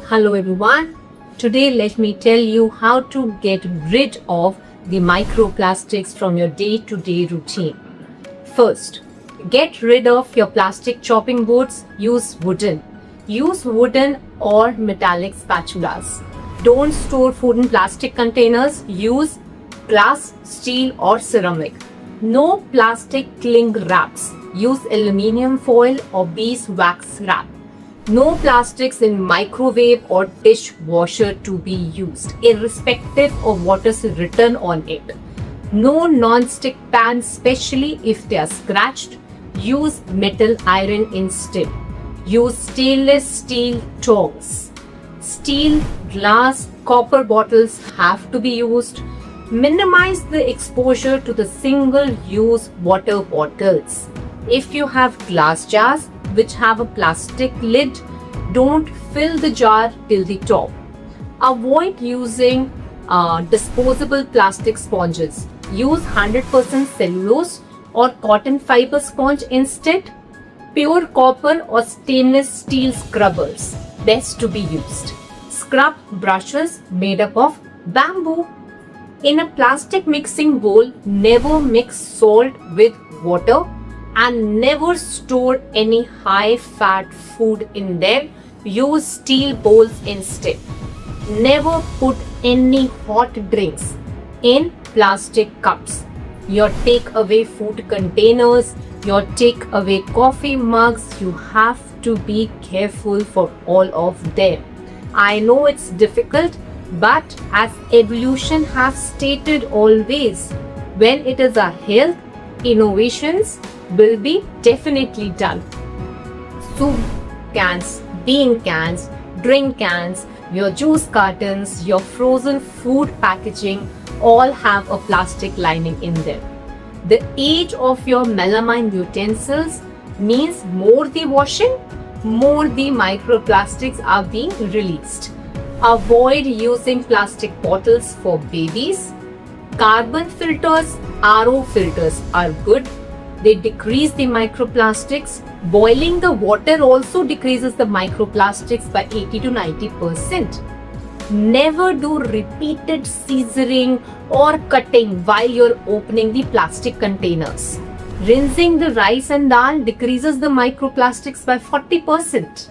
Hello everyone. Today let me tell you how to get rid of the microplastics from your day-to-day routine. First, get rid of your plastic chopping boards. Use wooden. Use wooden or metallic spatulas. Don't store food in plastic containers. Use glass, steel or ceramic. No plastic cling wraps. Use aluminium foil or beeswax wrap. No plastics in microwave or dishwasher to be used, irrespective of what is written on it. No non-stick pans, especially if they are scratched. Use metal iron instead. Use stainless steel tongs. Steel, glass, copper bottles have to be used. Minimize the exposure to the single-use water bottles. If you have glass jars which have a plastic lid, don't fill the jar till the top. Avoid using disposable plastic sponges. Use 100% cellulose or cotton fiber sponge instead. Pure copper or stainless steel scrubbers best to be used. Scrub brushes made up of bamboo. In a plastic mixing bowl, never mix salt with water and never store any high-fat food in there. Use steel bowls instead. Never put any hot drinks in plastic cups. Your takeaway food containers, your takeaway coffee mugs, you have to be careful for all of them. I know it's difficult, but as evolution has stated always, when it is a health, innovations will be definitely done. Soup cans, bean cans, drink cans, your juice cartons, your frozen food packaging all have a plastic lining in them. The age of your melamine utensils means more the washing, more the microplastics are being released. Avoid using plastic bottles for babies. Carbon filters, RO filters are good. They decrease the microplastics. Boiling the water also decreases the microplastics by 80 to 90%. Never do repeated scissoring or cutting while you're opening the plastic containers. Rinsing the rice and dal decreases the microplastics by 40%.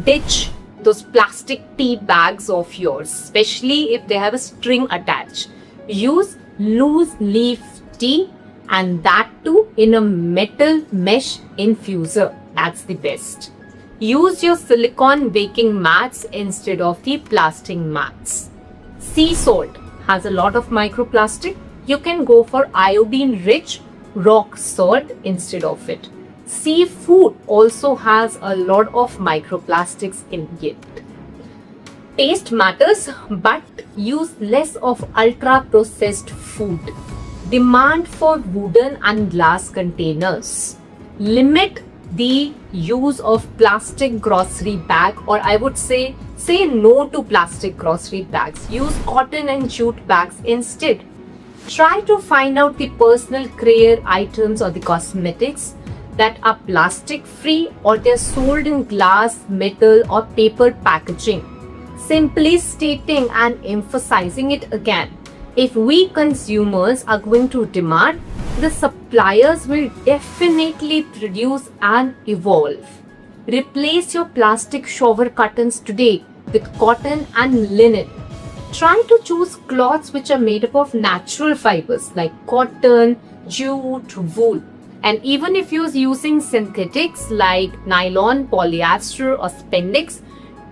Ditch those plastic tea bags of yours, especially if they have a string attached. Use loose leaf tea, and that too in a metal mesh infuser. That's the best. Use your silicone baking mats instead of the plastic mats. Sea salt has a lot of microplastic. You can go for iodine rich rock salt instead of it. Seafood also has a lot of microplastics in it. Taste matters, but use less of ultra processed food. Demand for wooden and glass containers. Limit the use of plastic grocery bag, or I would say no to plastic grocery bags. Use cotton and jute bags instead. Try to find out the personal care items or the cosmetics that are plastic free or they're sold in glass, metal or paper packaging. Simply stating and emphasizing it again. If we consumers are going to demand, the suppliers will definitely produce and evolve. Replace your plastic shower curtains today with cotton and linen. Try to choose cloths which are made up of natural fibers like cotton, jute, wool. And even if you're using synthetics like nylon, polyester or spandex,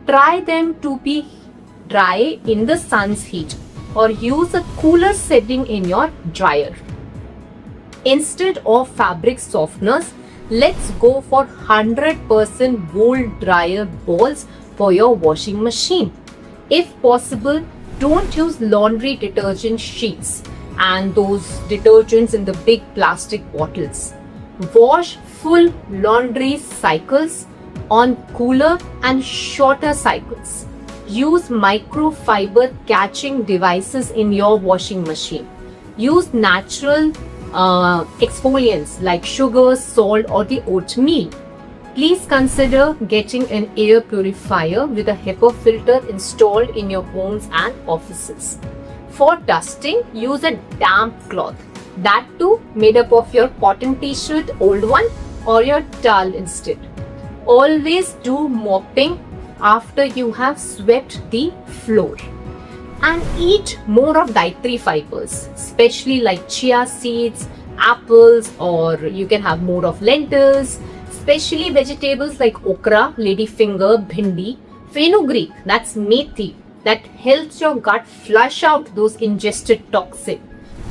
try them to be dry in the sun's heat, or use a cooler setting in your dryer. Instead of fabric softeners, let's go for 100% wool dryer balls for your washing machine. If possible, don't use laundry detergent sheets and those detergents in the big plastic bottles. Wash full laundry cycles on cooler and shorter cycles. Use microfiber catching devices in your washing machine. Use natural exfoliants like sugar, salt or the oatmeal. Please consider getting an air purifier with a HEPA filter installed in your homes and offices. For dusting, use a damp cloth, that too made up of your cotton t-shirt, old one, or your towel instead. Always do mopping after you have swept the floor. And eat more of dietary fibers, especially like chia seeds, apples, or you can have more of lentils, especially vegetables like okra, ladyfinger, bhindi, fenugreek, that's methi, that helps your gut flush out those ingested toxins,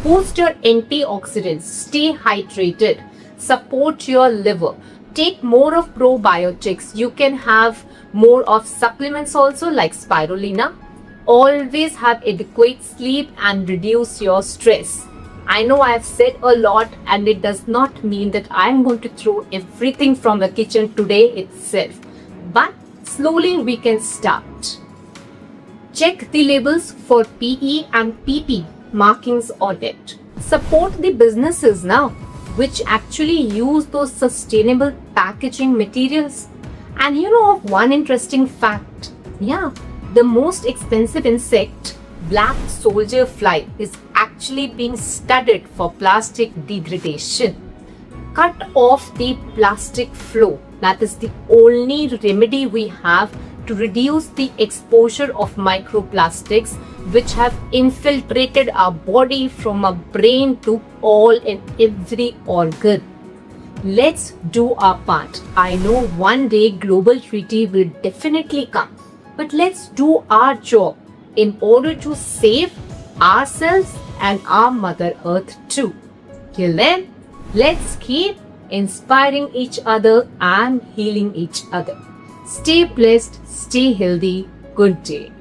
boost your antioxidants, stay hydrated, support your liver, take more of probiotics. You can have more of supplements also like spirulina. Always have adequate sleep and reduce your stress. I know I have said a lot, and it does not mean that I am going to throw everything from the kitchen today itself, but slowly we can start. Check the labels for PE and PP markings on it. Support the businesses now which actually use those sustainable packaging materials. And you know of one interesting fact? Yeah, the most expensive insect, black soldier fly, is actually being studied for plastic degradation. Cut off the plastic flow. That is the only remedy we have to reduce the exposure of microplastics which have infiltrated our body from our brain to all and every organ. Let's do our part. I know one day global treaty will definitely come, but let's do our job in order to save ourselves and our Mother Earth too. Till then, let's keep inspiring each other and healing each other. Stay blessed, stay healthy. Good day.